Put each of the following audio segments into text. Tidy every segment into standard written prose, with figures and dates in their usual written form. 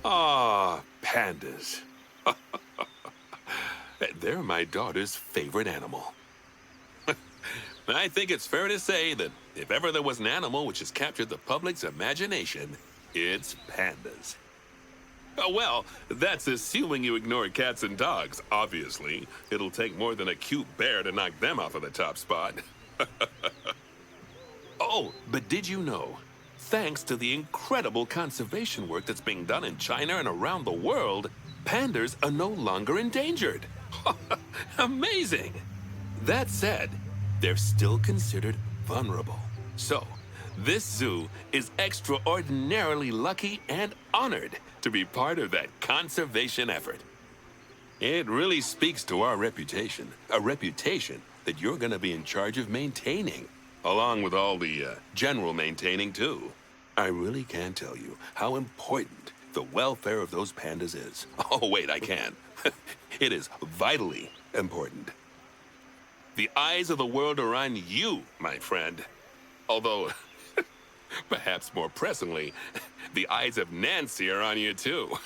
Ah, pandas. They're my daughter's favorite animal. I think it's fair to say that if ever there was an animal which has captured the public's imagination, it's pandas. Oh, well, that's assuming you ignore cats and dogs, obviously. It'll take more than a cute bear to knock them off of the top spot. Oh, but did you know? Thanks to the incredible conservation work that's being done in China and around the world, pandas are no longer endangered. Amazing! That said, they're still considered vulnerable. So, this zoo is extraordinarily lucky and honored to be part of that conservation effort. It really speaks to our reputation, a reputation that you're going to be in charge of maintaining, along with all the general maintaining, too. I really can't tell you how important the welfare of those pandas is. Oh, wait, I can. It is vitally important. The eyes of the world are on you, my friend. Although, perhaps more pressingly, the eyes of Nancy are on you, too.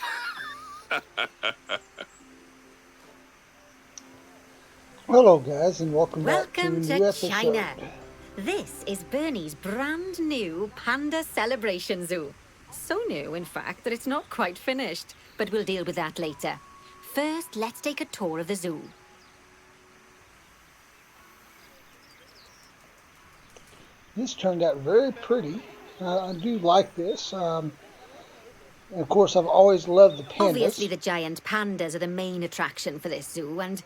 Hello guys and welcome back to a Welcome new to episode. China. This is Bernie's brand new Panda Celebration Zoo. So new, in fact, that it's not quite finished, but we'll deal with that later. First, let's take a tour of the zoo. This turned out very pretty. I do like this. And of course, I've always loved the pandas. Obviously, the giant pandas are the main attraction for this zoo, and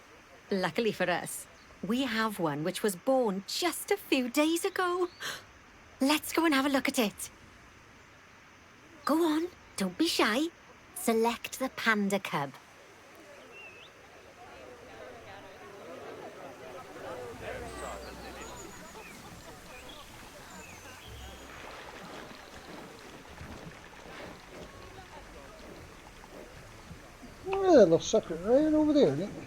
luckily for us, we have one which was born just a few days ago. Let's go and have a look at it. Go on, don't be shy. Select the panda cub. Oh, that little sucker right over there, didn't we?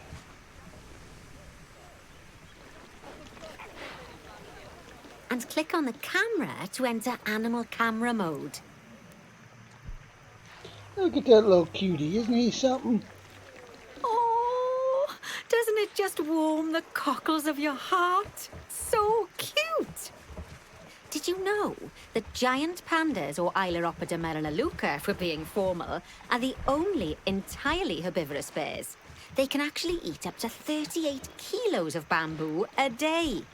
And click on the camera to enter animal camera mode. Look at that little cutie, isn't he something? Oh, doesn't it just warm the cockles of your heart? So cute! Did you know that giant pandas, or Ailuropoda melaleuca for being formal, are the only entirely herbivorous bears? They can actually eat up to 38 kilos of bamboo a day.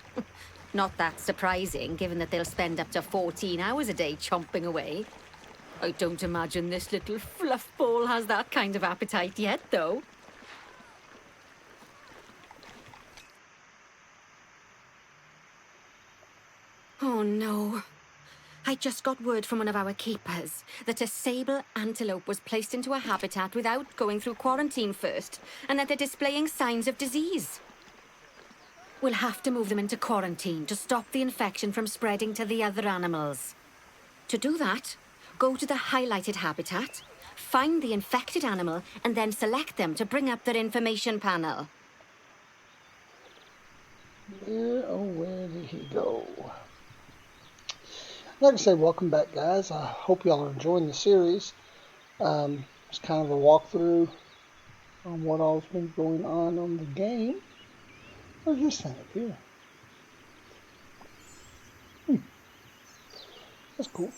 Not that surprising, given that they'll spend up to 14 hours a day chomping away. I don't imagine this little fluff ball has that kind of appetite yet, though. Oh no. I just got word from one of our keepers that a sable antelope was placed into a habitat without going through quarantine first, and that they're displaying signs of disease. We'll have to move them into quarantine to stop the infection from spreading to the other animals. To do that, go to the highlighted habitat, find the infected animal, and then select them to bring up their information panel. Where did he go? Like I say, welcome back, guys. I hope y'all are enjoying the series. It's kind of a walkthrough on what all's been going on the game. Where's this thing up here? That's cool.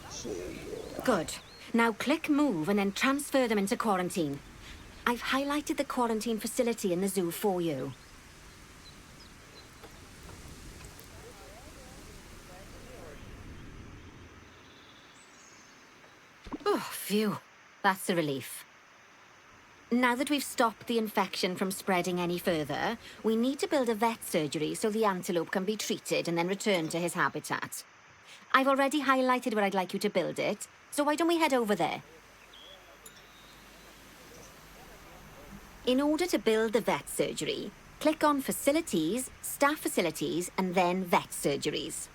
Let's see here. Good. Now click move and then transfer them into quarantine. I've highlighted the quarantine facility in the zoo for you. Oh, phew. That's a relief. Now that we've stopped the infection from spreading any further, we need to build a vet surgery so the antelope can be treated and then returned to his habitat. I've already highlighted where I'd like you to build it, so why don't we head over there? In order to build the vet surgery, click on Facilities, Staff Facilities, and then Vet Surgeries.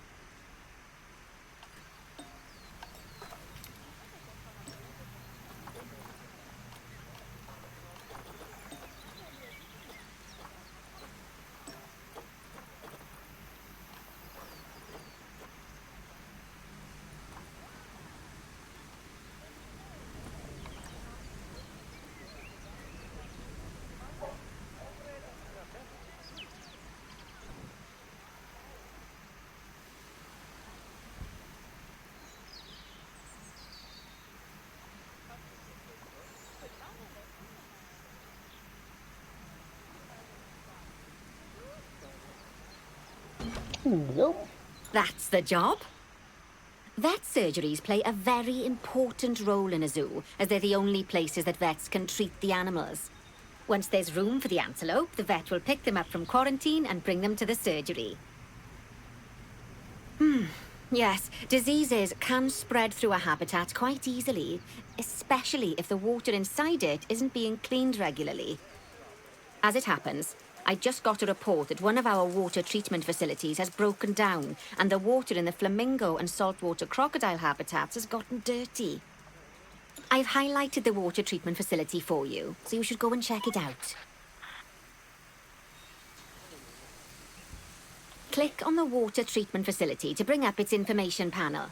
Here we go. That's the job. Vet surgeries play a very important role in a zoo, as they're the only places that vets can treat the animals. Once there's room for the antelope, the vet will pick them up from quarantine and bring them to the surgery. Yes, diseases can spread through a habitat quite easily, especially if the water inside it isn't being cleaned regularly. As it happens, I just got a report that one of our water treatment facilities has broken down and the water in the flamingo and saltwater crocodile habitats has gotten dirty. I've highlighted the water treatment facility for you, so you should go and check it out. Click on the water treatment facility to bring up its information panel.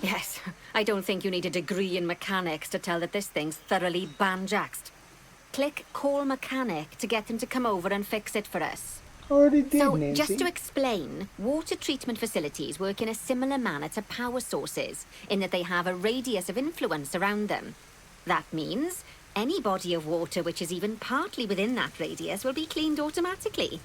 Yes, I don't think you need a degree in mechanics to tell that this thing's thoroughly banjaxed. Click Call Mechanic to get them to come over and fix it for us. Already did, So, Nancy. just to explain, water treatment facilities work in a similar manner to power sources, in that they have a radius of influence around them. That means any body of water which is even partly within that radius will be cleaned automatically.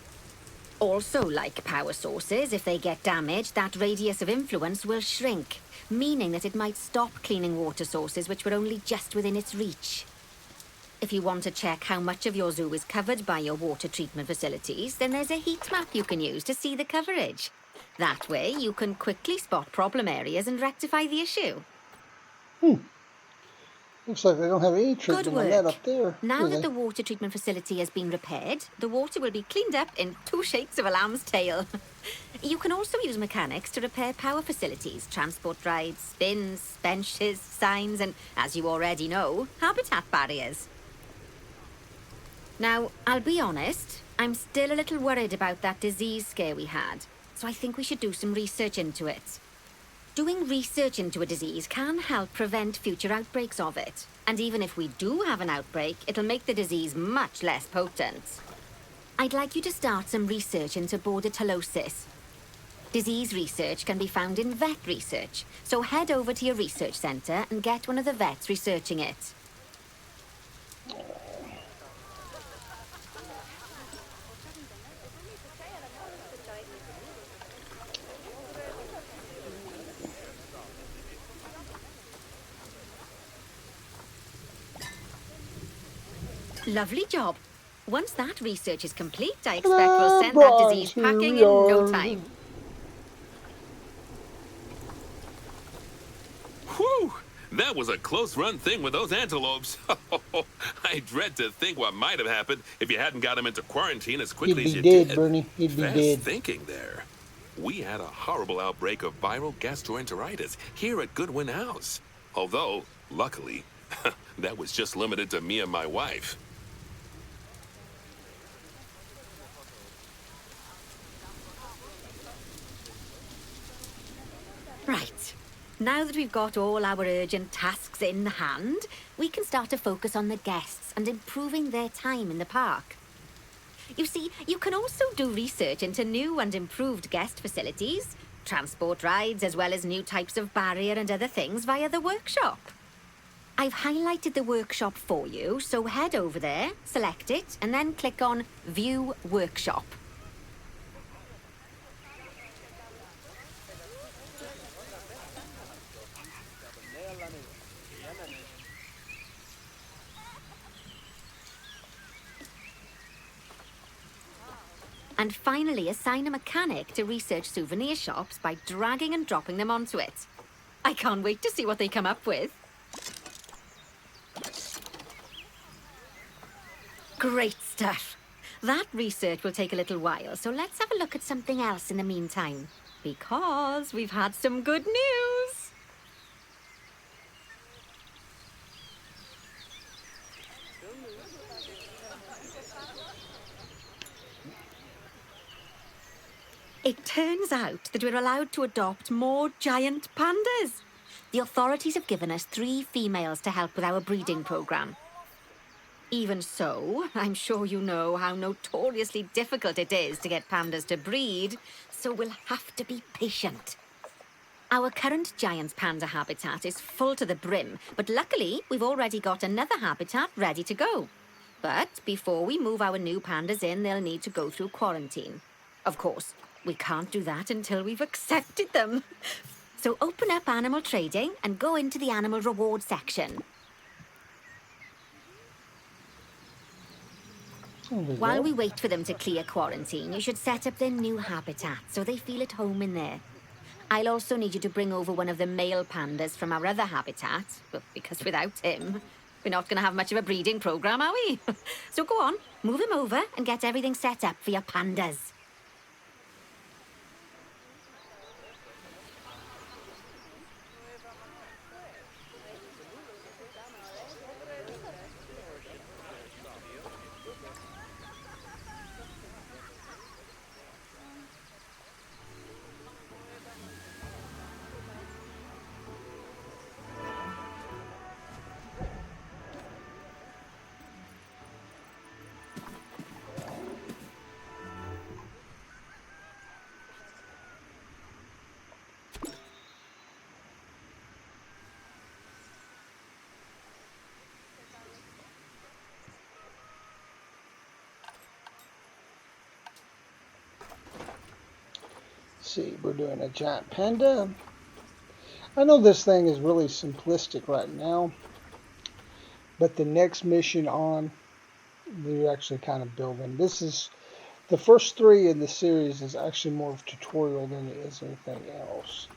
Also, like power sources, if they get damaged, that radius of influence will shrink, meaning that it might stop cleaning water sources which were only just within its reach. If you want to check how much of your zoo is covered by your water treatment facilities, then there's a heat map you can use to see the coverage. That way, you can quickly spot problem areas and rectify the issue. Looks like they don't have any Good treatment on that work. up there. Now do that they? the water treatment facility has been repaired, the water will be cleaned up in 2 shakes of a lamb's tail. You can also use mechanics to repair power facilities, transport rides, spins, benches, signs, and, as you already know, habitat barriers. Now, I'll be honest, I'm still a little worried about that disease scare we had, so I think we should do some research into it. Doing research into a disease can help prevent future outbreaks of it. And even if we do have an outbreak, it'll make the disease much less potent. I'd like you to start some research into bordetellosis. Disease research can be found in vet research, so head over to your research centre and get one of the vets researching it. Lovely job. Once that research is complete, I expect we'll send that disease Here packing in we no are. time. Whew! That was a close-run thing with those antelopes. I dread to think what might have happened if you hadn't got them into quarantine as He'd quickly as be you dead, did. Bernie. He'd be Fast dead. thinking there. We had a horrible outbreak of viral gastroenteritis here at Goodwin House. Although, luckily, that was just limited to me and my wife. Right. Now that we've got all our urgent tasks in hand, we can start to focus on the guests and improving their time in the park. You see, you can also do research into new and improved guest facilities, transport rides, as well as new types of barrier and other things via the workshop. I've highlighted the workshop for you, so head over there, select it, and then click on View Workshop. And finally, assign a mechanic to research souvenir shops by dragging and dropping them onto it. I can't wait to see what they come up with. Great stuff. That research will take a little while, so let's have a look at something else in the meantime. Because we've had some good news. It turns out that we're allowed to adopt more giant pandas. The authorities have given us 3 females to help with our breeding program. Even so, I'm sure you know how notoriously difficult it is to get pandas to breed, so we'll have to be patient. Our current giant panda habitat is full to the brim, but luckily we've already got another habitat ready to go. But before we move our new pandas in, they'll need to go through quarantine. Of course, we can't do that until we've accepted them. So open up animal trading and go into the animal reward section. There we While go. we wait for them to clear quarantine, you should set up their new habitat so they feel at home in there. I'll also need you to bring over one of the male pandas from our other habitat, well, because without him, we're not going to have much of a breeding program, are we? So go on, move him over and get everything set up for your pandas. See, we're doing a giant panda. I know this thing is really simplistic right now, but the next mission on, they're actually kind of building. This is the first 3 in the series is actually more of a tutorial than it is anything else.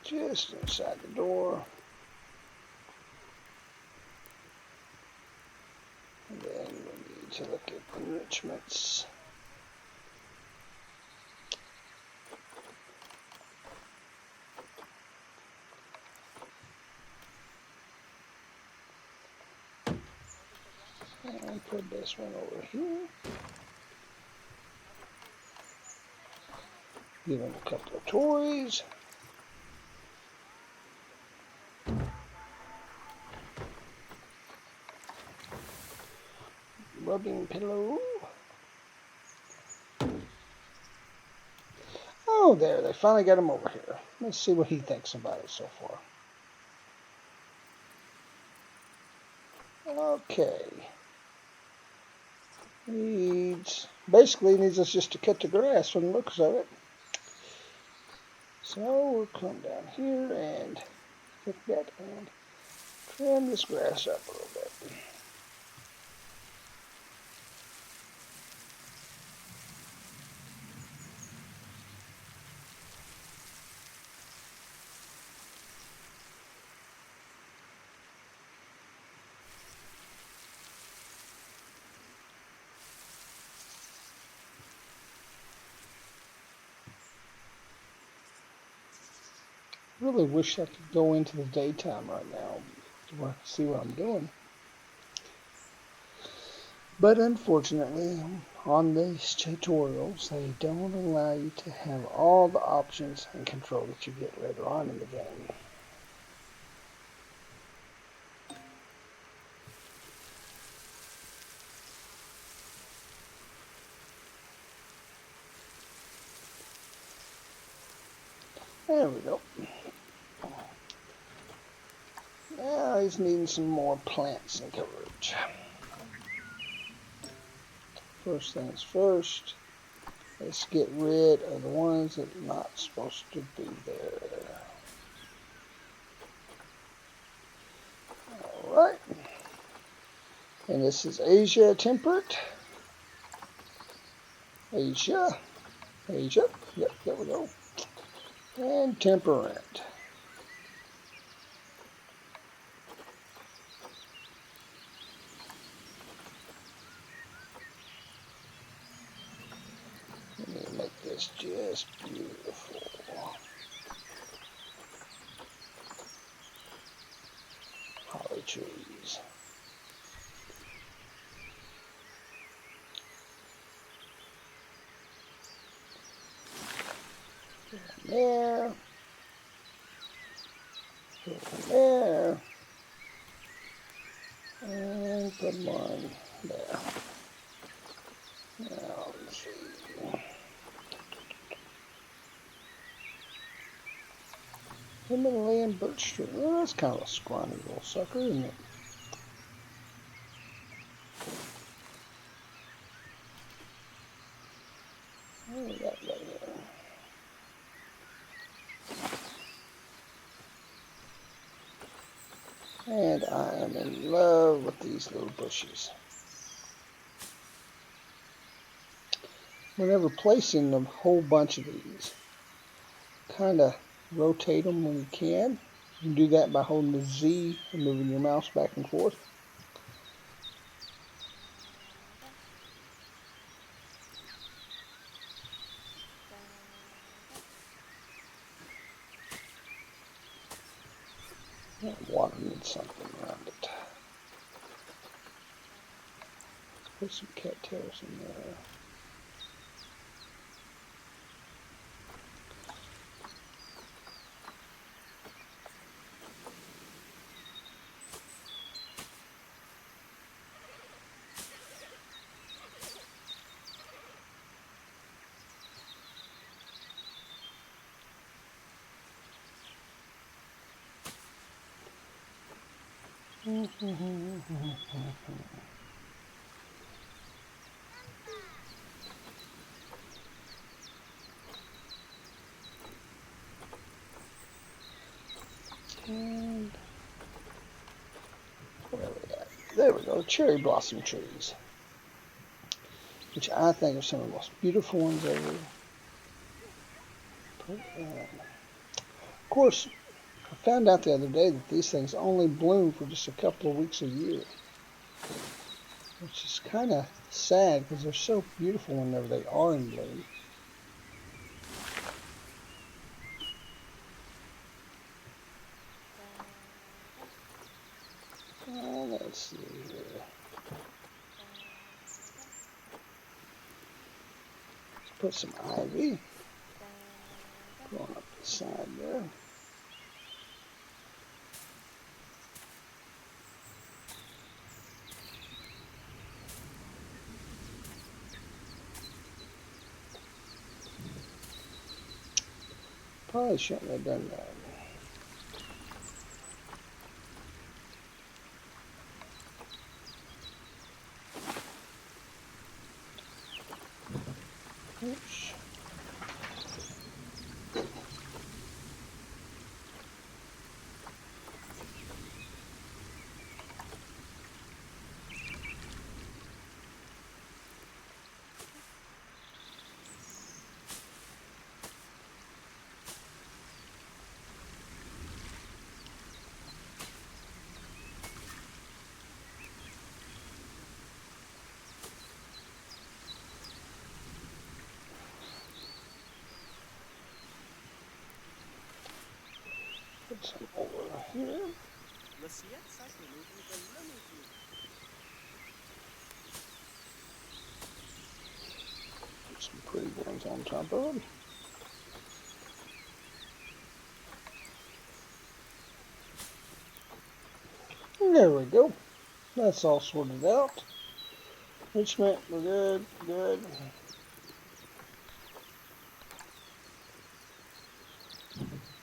Just inside the door. And then we need to look at enrichments. And put this one over here. Give him a couple of toys. Rubbing pillow. Oh, there, they finally got him over here. Let's see what he thinks about it so far. Okay. Basically needs us just to cut the grass from the looks of it. So we'll come down here and pick that and trim this grass up a little bit. Really wish I could go into the daytime right now to see what I'm doing. But unfortunately, on these tutorials, they don't allow you to have all the options and control that you get later on in the game. There we go. Now he's needing some more plants and coverage. First things first, let's get rid of the ones that are not supposed to be there. Alright. And this is Asia temperate. Asia. Yep, there we go. And temperate. Let me make this just beautiful. Holly trees. there. Put one there. And put one there. Now let's see. Himalayan birch tree. Well, that's kind of a scrawny little sucker, isn't it? What do we got right here? And I am in love with these little bushes. Whenever placing a whole bunch of these, kind of rotate them when you can. You can do that by holding the Z and moving your mouse back and forth. That water needs something around it. Let's put some cattails in there. And where are we at? There we go, cherry blossom trees, which I think are some of the most beautiful ones ever. Of course, I found out the other day that these things only bloom for just a couple of weeks a year, which is kind of sad because they're so beautiful whenever they are in bloom. Let's see here. Let's put some ivy going up the side there. Probably shouldn't have done that. Oops. Put some over here. Put some pretty ones on top of them. And there we go. That's all sorted out. Which meant we're good, good.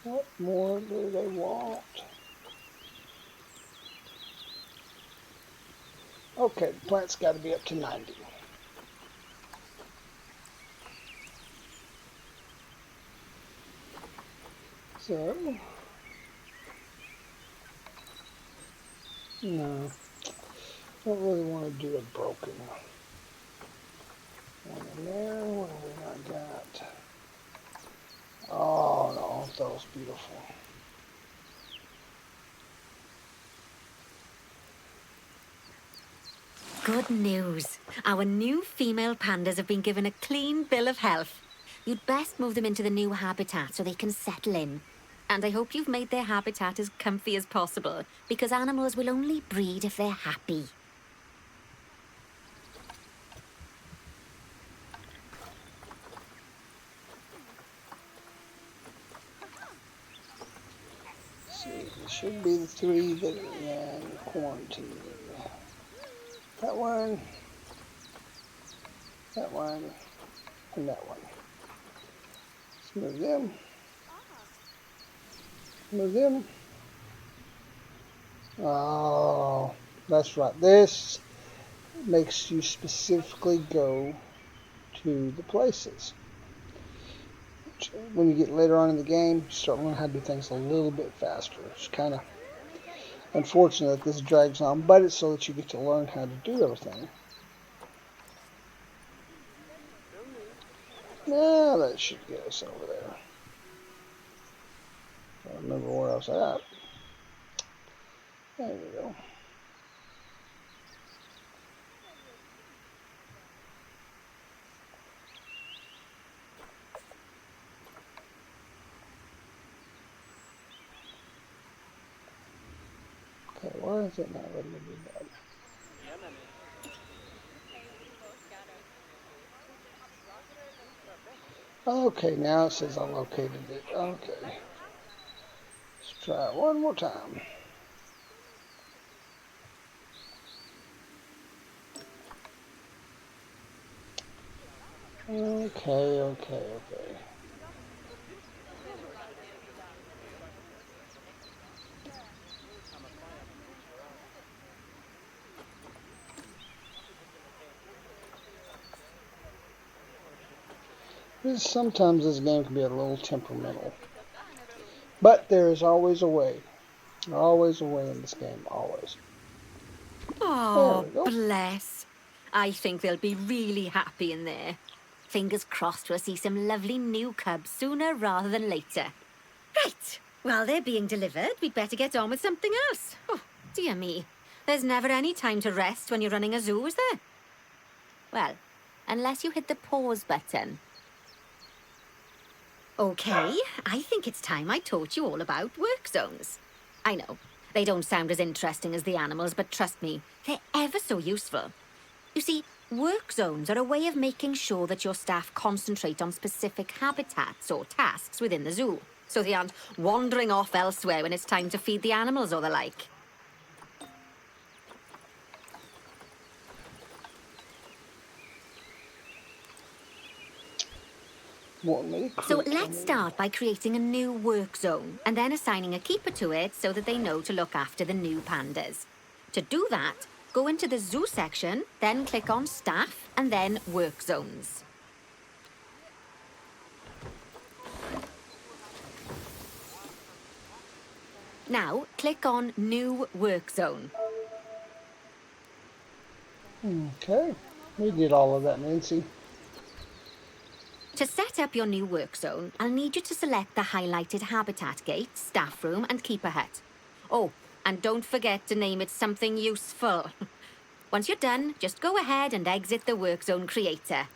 What more do they want? Okay, the plant's got to be up to 90. So, no, don't really want to do a broken one in there. What have we not got? Oh no, that was beautiful. Good news. Our new female pandas have been given a clean bill of health. You'd best move them into the new habitat so they can settle in. And I hope you've made their habitat as comfy as possible, because animals will only breed if they're happy. see, it should be the 3 that are in quarantine. That one, and that one. Let's move them. Move them. Oh, that's right. This makes you specifically go to the places. When you get later on in the game, you start learning how to do things a little bit faster. It's kind of unfortunate that this drags on, but it's so that you get to learn how to do everything. Now that should get us over there. I remember where I was at. There we go. Okay, why is it not letting me do that? Okay, now it says I located it. Okay. Let's try it one more time. Okay. Sometimes this game can be a little temperamental. But there is always a way. Always a way in this game, always. Oh, bless. I think they'll be really happy in there. Fingers crossed we'll see some lovely new cubs sooner rather than later. Right. While they're being delivered, we'd better get on with something else. Oh, dear me. There's never any time to rest when you're running a zoo, is there? Well, unless you hit the pause button. Okay, I think it's time I taught you all about work zones. I know, they don't sound as interesting as the animals, but trust me, they're ever so useful. You see, work zones are a way of making sure that your staff concentrate on specific habitats or tasks within the zoo, so they aren't wandering off elsewhere when it's time to feed the animals or the like. So let's start by creating a new work zone and then assigning a keeper to it so that they know to look after the new pandas. To do that, go into the zoo section, then click on staff and then work zones. Now, click on new work zone. Okay, we did all of that, Nancy. To set up your new work zone, I'll need you to select the highlighted habitat gate, staff room and keeper hut. Oh, and don't forget to name it something useful. Once you're done, just go ahead and exit the work zone creator.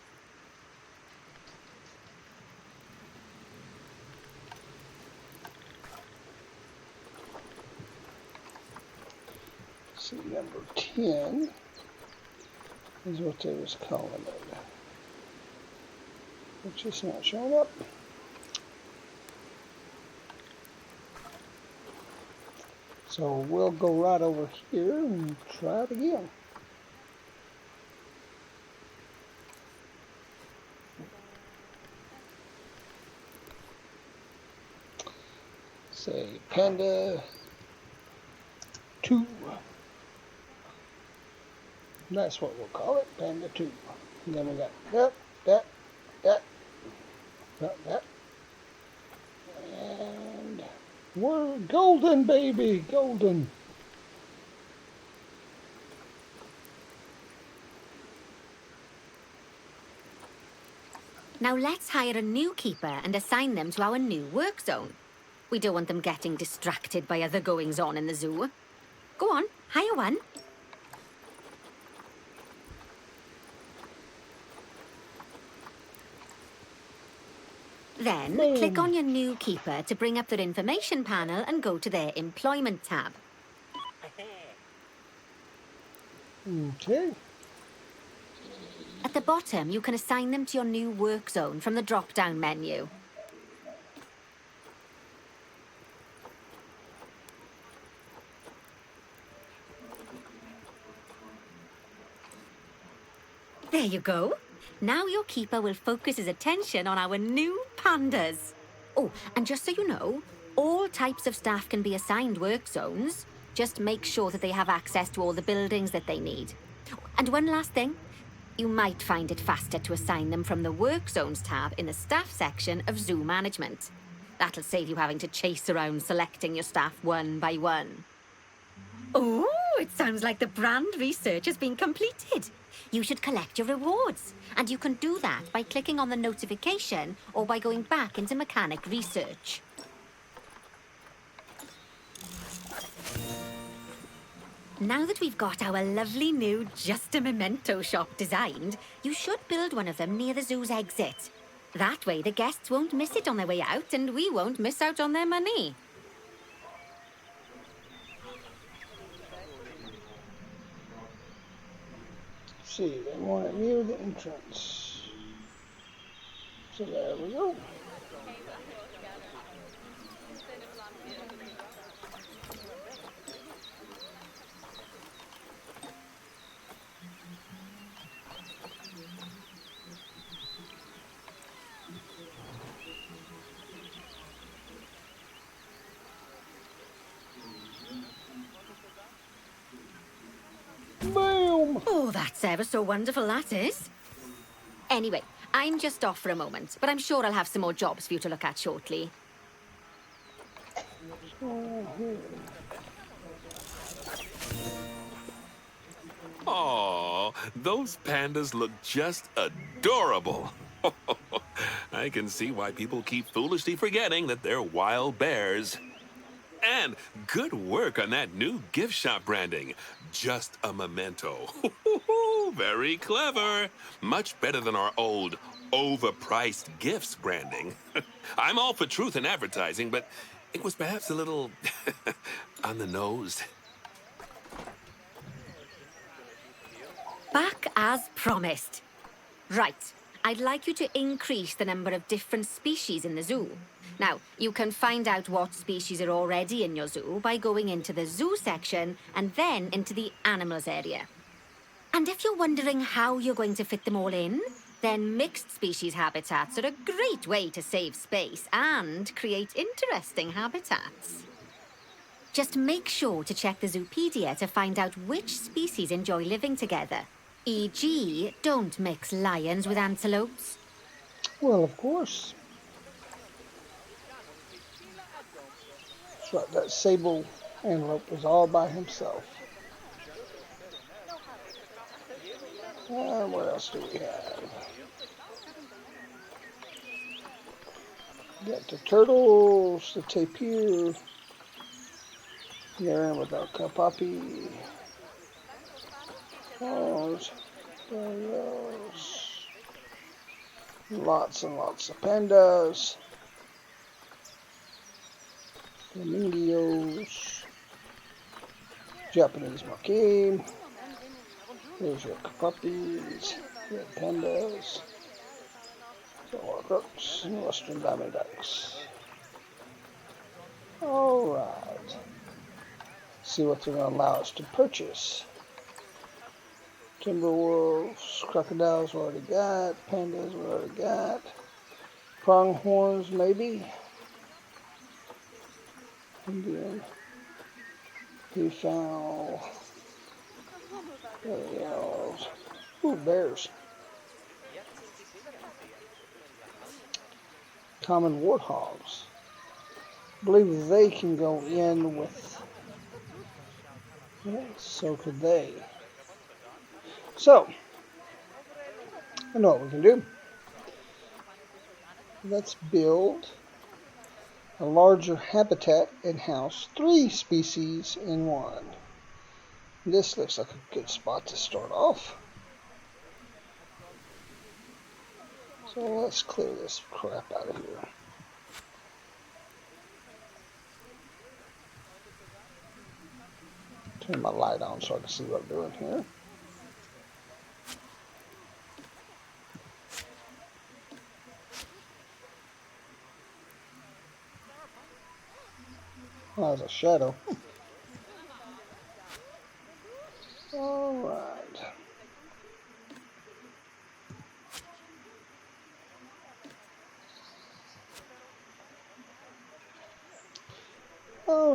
See, number 10 is what they was calling it. It's just not showing up. So we'll go right over here and try it again. Say Panda 2. That's what we'll call it, Panda 2. And then we got that. And we're golden, baby, golden. Now let's hire a new keeper and assign them to our new work zone. We don't want them getting distracted by other goings-on in the zoo. Go on, hire one. Then, click on your new keeper to bring up their information panel and go to their employment tab. Okay. At the bottom, you can assign them to your new work zone from the drop-down menu. There you go. Now your keeper will focus his attention on our new pandas. Oh, and just so you know, all types of staff can be assigned work zones. Just make sure that they have access to all the buildings that they need. And one last thing. You might find it faster to assign them from the Work Zones tab in the Staff section of Zoo Management. That'll save you having to chase around selecting your staff one by one. Oh, it sounds like the brand research has been completed. You should collect your rewards, and you can do that by clicking on the notification or by going back into mechanic research. Now that we've got our lovely new Just a Memento shop designed, you should build one of them near the zoo's exit. That way the guests won't miss it on their way out and we won't miss out on their money. See, they want it near the entrance. So there we go. Boom! Oh, that's ever so wonderful, that is. Anyway, I'm just off for a moment, but I'm sure I'll have some more jobs for you to look at shortly. Aw, those pandas look just adorable. I can see why people keep foolishly forgetting that they're wild bears. And good work on that new gift shop branding. Just a memento. Very clever. Much better than our old overpriced gifts branding. I'm all for truth in advertising, but it was perhaps a little on the nose. Back as promised. Right, I'd like you to increase the number of different species in the zoo. Now, you can find out what species are already in your zoo by going into the zoo section and then into the animals area. And if you're wondering how you're going to fit them all in, then mixed species habitats are a great way to save space and create interesting habitats. Just make sure to check the Zoopedia to find out which species enjoy living together. E.g., don't mix lions with antelopes. Well, of course. That's right, that sable antelope was all by himself. And what else do we have? Got the turtles, the tapir, there with our kapapi, those, lots and lots of pandas, flamingos, Japanese marquee. There's your puppies, red pandas, Samoa crooks, and western diamond ducks. Alright. See what they're going to allow us to purchase. Timberwolves, crocodiles we already got, pandas we already got, pronghorns maybe. Indian, peafowl. Ooh, bears. Common warthogs. I believe they can go in with. Yeah, so could they. So, I know what we can do. Let's build a larger habitat and house 3 species in one. This looks like a good spot to start off. So let's clear this crap out of here. Turn my light on so I can see what I'm doing here. Oh, there's a shadow. Alright.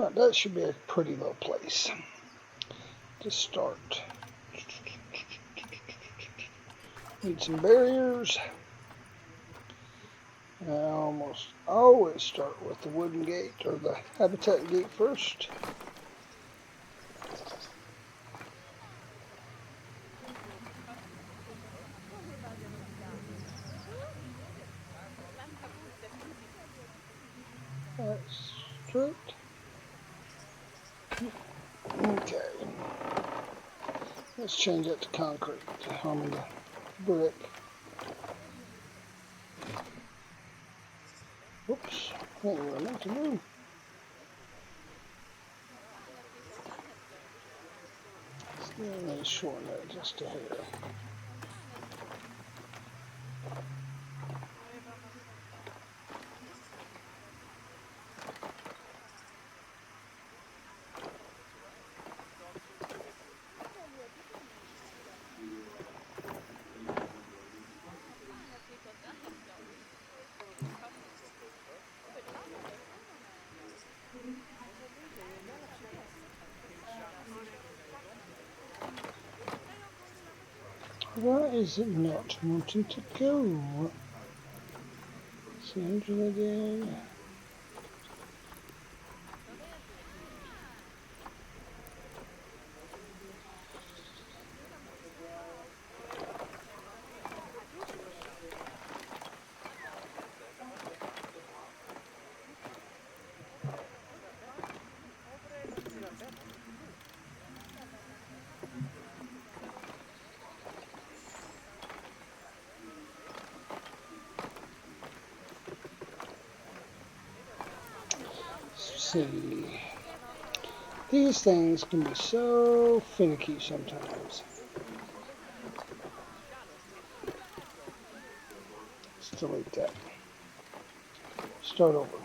Alright, that should be a pretty little place to start. Need some barriers. I almost always start with the wooden gate or the habitat gate first. That's straight. Okay. Let's change that to concrete. I mean the brick. Whoops. Ain't what I meant to do. Let's shorten that just a hair. Why is it not wanting to go? Sandra again. Let's see. These things can be so finicky sometimes. Let's delete that. Start over.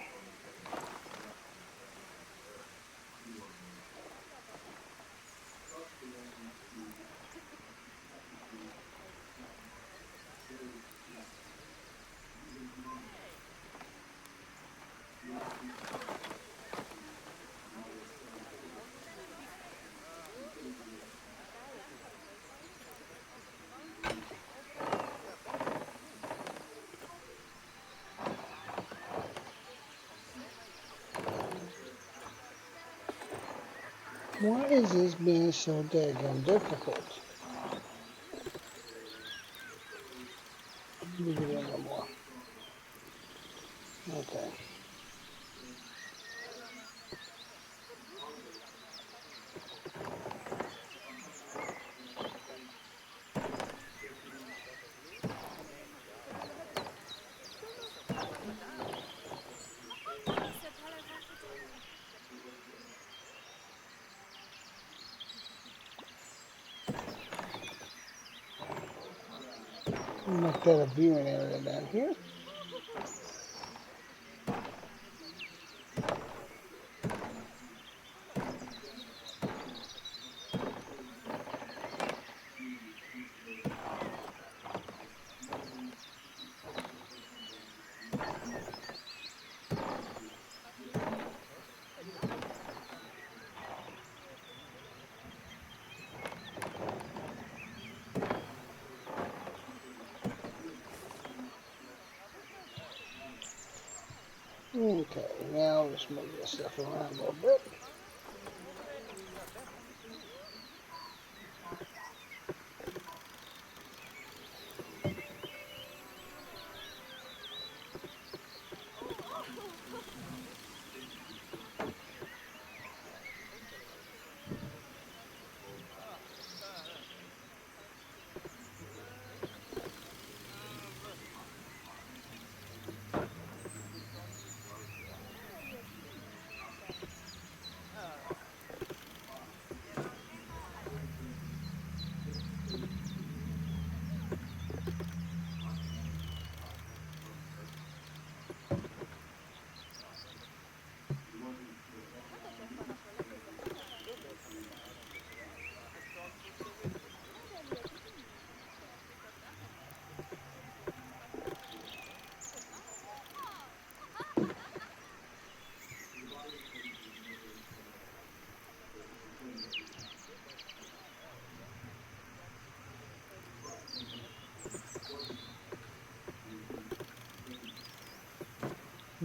Why is this being so daggone difficult? Let me get in a little more. Okay. Make that a viewing area down here. Okay, now let's move this stuff around a little bit.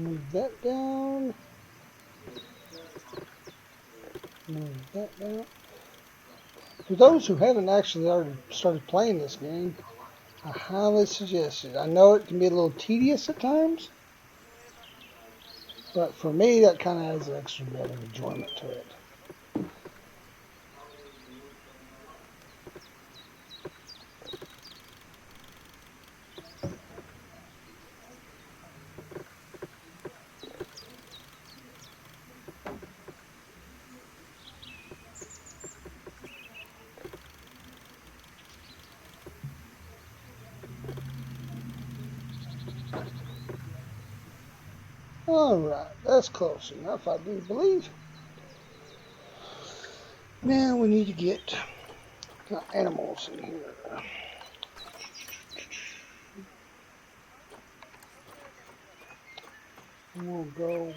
Move that down. Move that down. For those who haven't actually already started playing this game, I highly suggest it. I know it can be a little tedious at times, but for me, that kind of adds an extra bit of enjoyment to it. Alright, that's close enough, I do believe. Now we need to get animals in here. We'll go with...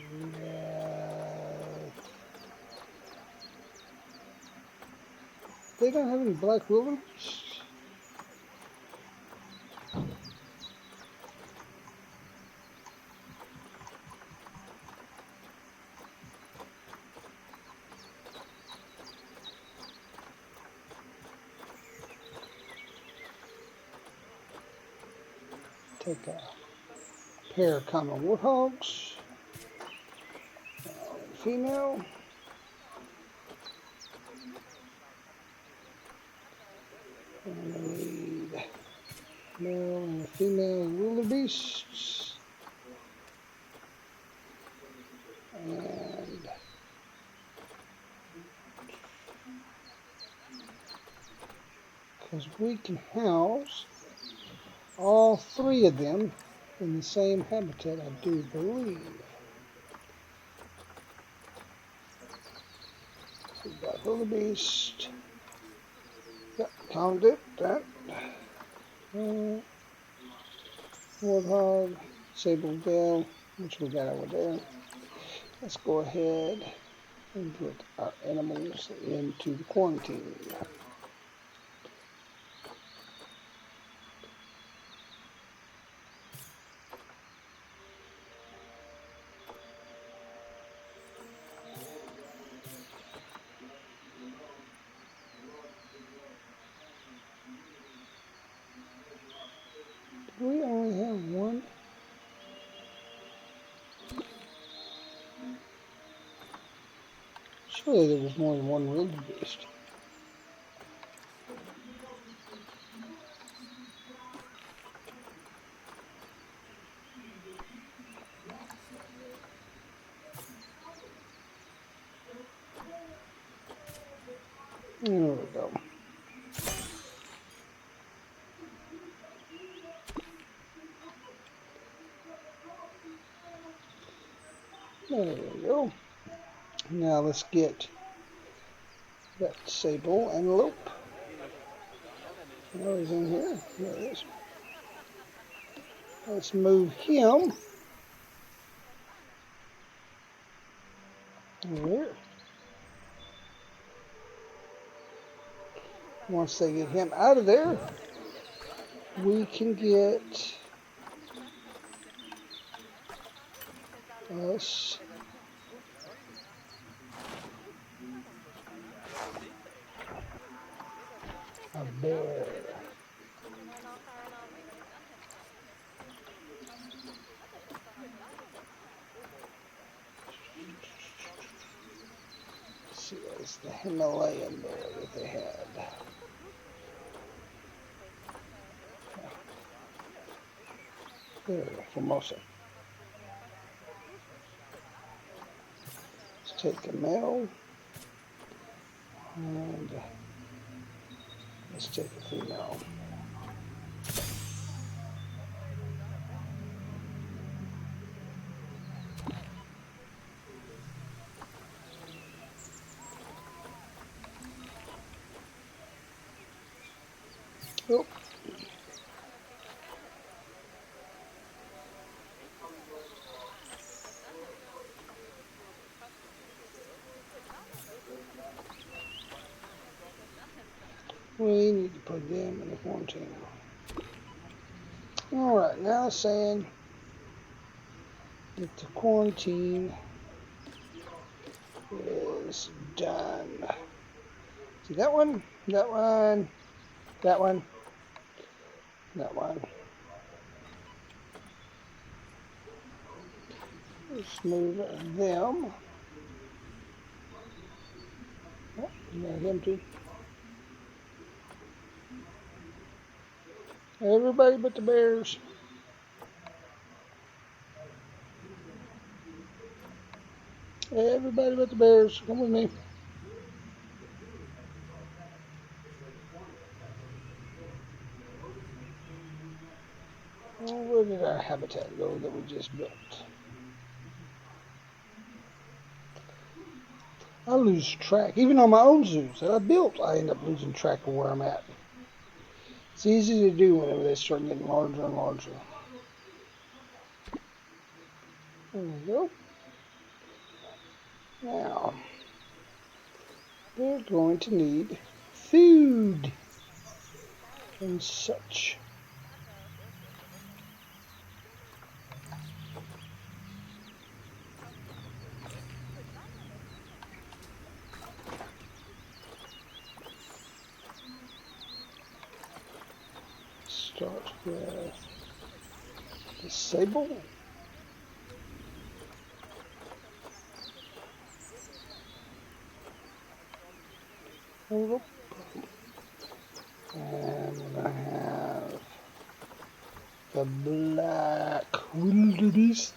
They don't have any black wildebeest. Take a pair of common warthogs. Female. And we need male and female wildebeests. And because we can house all three of them in the same habitat, I do believe. So we've got wildebeest. Yep, found it. That. Warthog, sable-tail, which we got over there. Let's go ahead and get our animals into the quarantine. Do we only have one? Surely there was more than one wildebeest. There we go. There we go. Now let's get that sable antelope. Oh, he's in here. There he is. Let's move him over here. Once they get him out of there, we can get us a bear. Let's see, that's the Himalayan bear that they had. There, Formosa. Let's take a male and let's take a female. Oh. We need to put them in the quarantine. Alright, now it's saying that the quarantine is done. See that one, that one, that one, that one. Let's move them. Oh, yeah, him too. Everybody but the bears. Everybody but the bears. Come with me. Oh, where did our habitat go that we just built? I lose track. Even on my own zoos that I built, I end up losing track of where I'm at. It's easy to do whenever they start getting larger and larger. There we go. Now, they're going to need food and such. Start with the sable. And we're going to have the black wildebeest.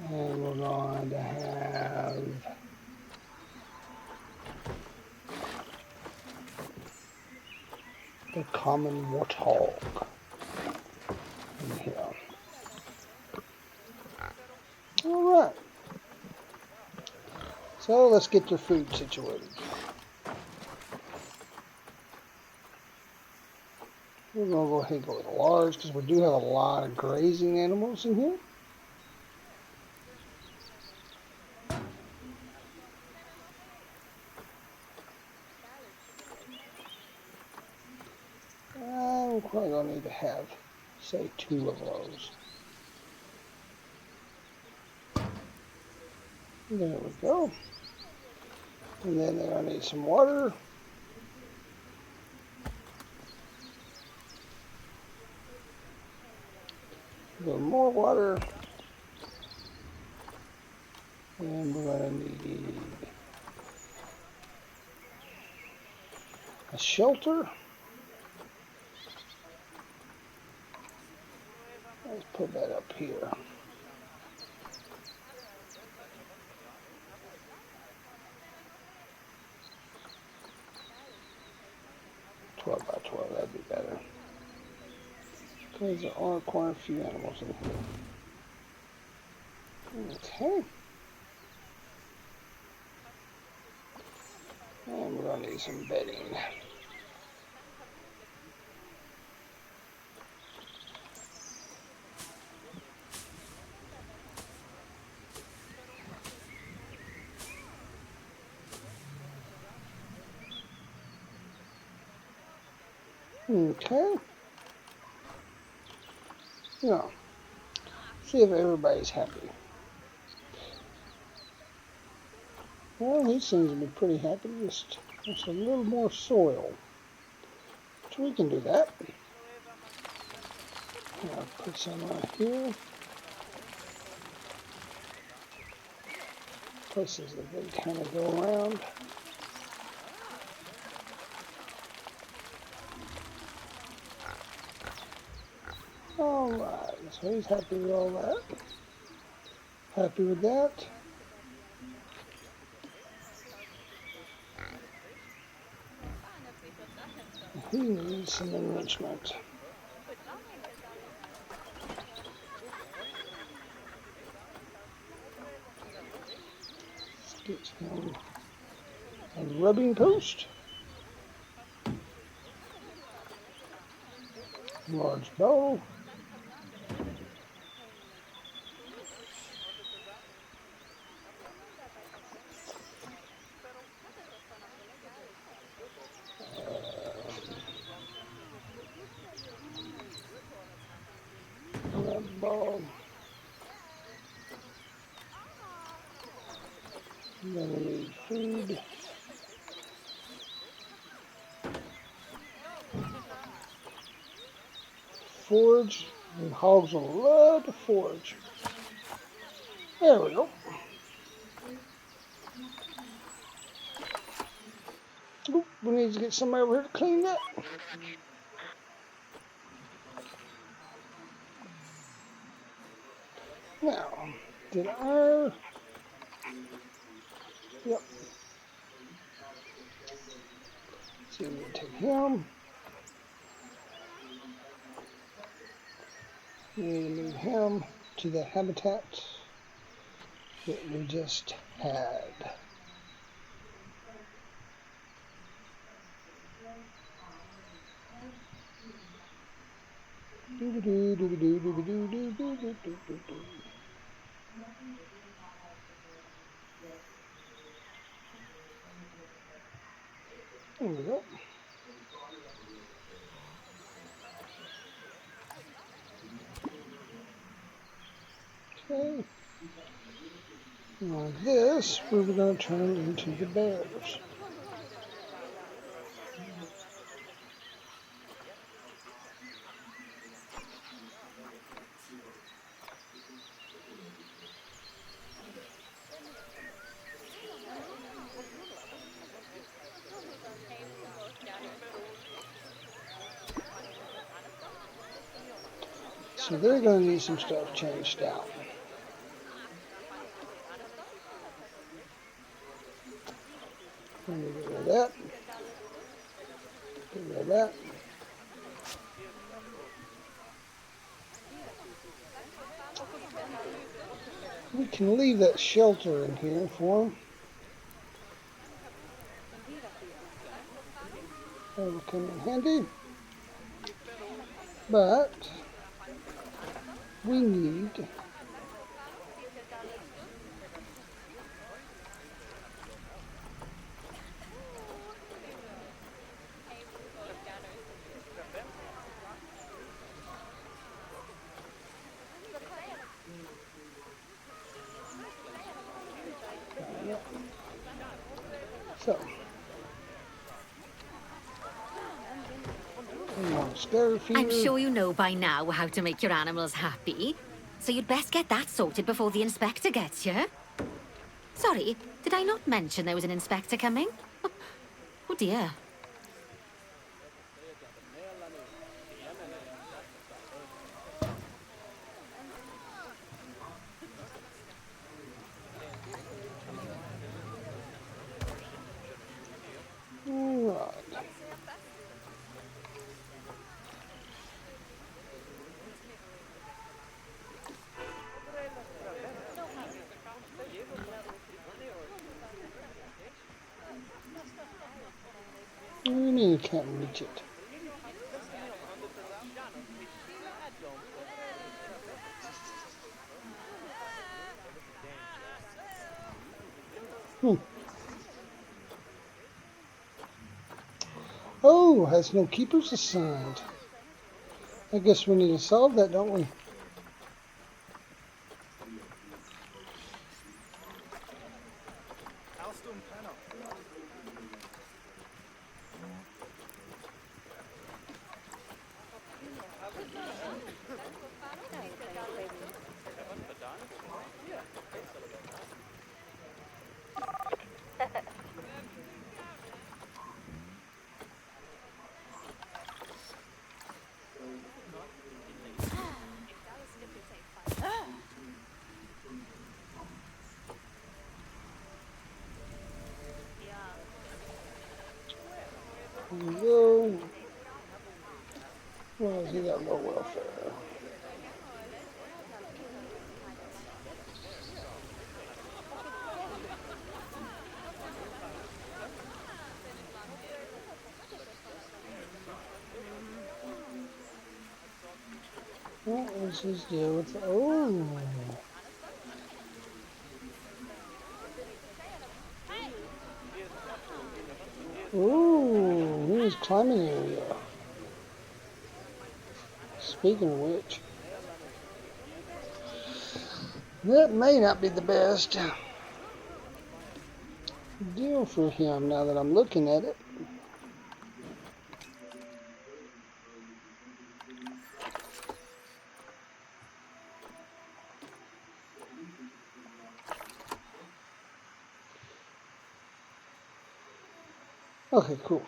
And we're going to have the common warthog in here. All right. So let's get their food situated. We're going to go ahead and go with large because we do have a lot of grazing animals in here. We're probably going to need to have, say, 2 of those. There we go. And then they're going to need some water. A little more water. And we're going to need a shelter. Let's put that up here. By 12, that'd be better. Because there are quite a few animals in here. Okay. And we're going to need some bedding. Okay. Now, see if everybody's happy. Well, he seems to be pretty happy. Just a little more soil. So we can do that. I'll put some right here. Places that they kind of go around. Alright, so he's happy with all that. Happy with that. He needs some enrichment. Let's get him a rubbing post. Large bowl. And then we need food. Forage. And hogs will love to forage. There we go. Oop, we need to get somebody over here to clean that. Now, did our... Yep. So we need to take him. We need to move him to the habitat that we just had. There we go. Okay. Now this, we're going to turn into the bears. So they're going to need some stuff changed out. Let me get rid of that. Get rid of that. We can leave that shelter in here for them. That will come in handy. But we need so I'm sure you know by now how to make your animals happy. So you'd best get that sorted before the inspector gets here. Sorry, did I not mention there was an inspector coming? Oh dear. Right. What do you mean you can't reach it? Oh, has no keepers assigned. I guess we need to solve that, don't we? There we go. Well, he got low welfare. What is his deal with oh? Ooh, here's climbing area. Speaking of which, that may not be the best. deal for him now that I'm looking at it. Okay, cool.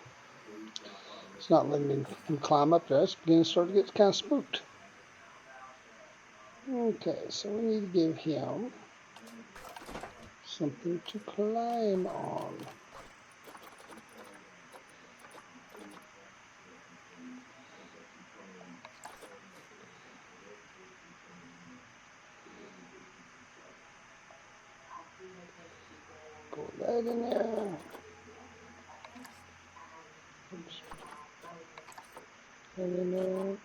It's not letting him climb up there. It's beginning to start to get kind of spooked. Okay, so we need to give him something to climb on. Put that in there. Oops. That in there.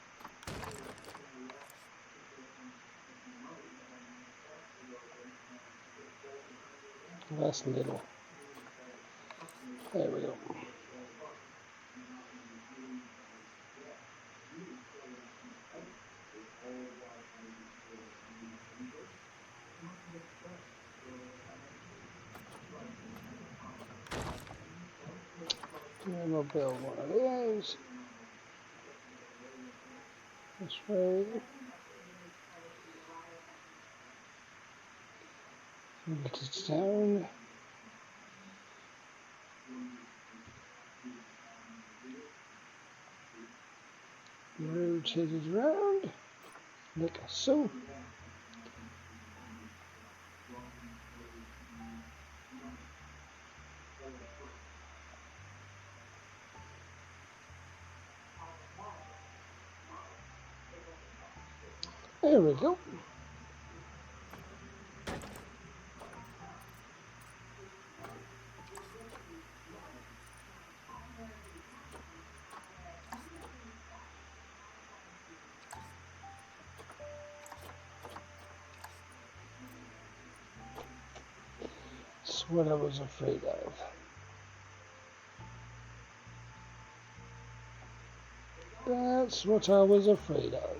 That's little. There we go. And we'll build one of those. This way. Get it down. Rotate it around. Like so. There we go. That's what I was afraid of. That's what I was afraid of.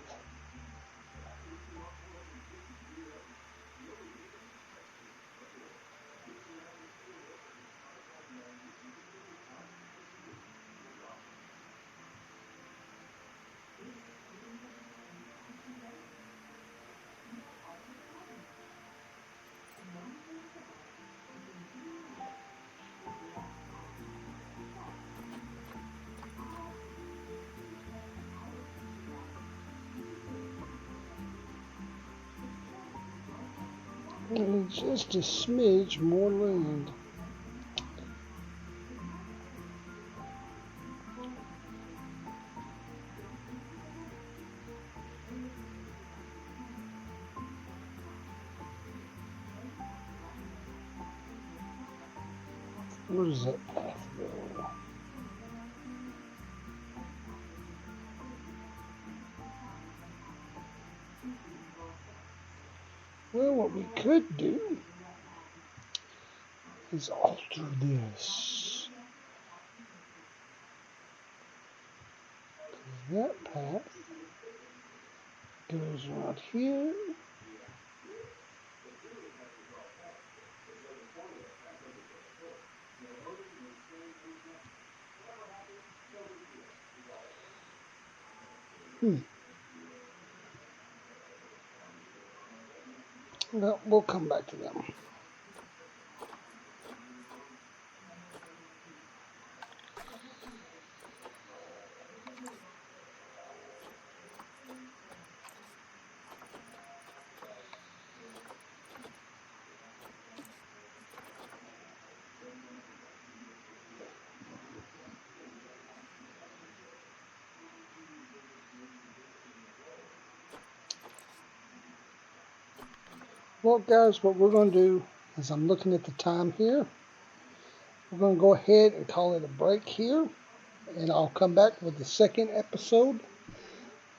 And just a smidge more land. Where does that path go? Well, what we could do is alter this. That path goes right here. Well, we'll come back to them. Well, guys, what we're going to do is I'm looking at the time here. We're going to go ahead and call it a break here. And I'll come back with the second episode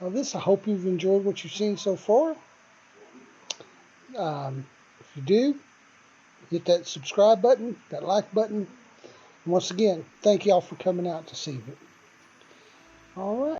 of this. I hope you've enjoyed what you've seen so far. If you do, hit that subscribe button, that like button. And once again, thank y'all for coming out to see it. All right.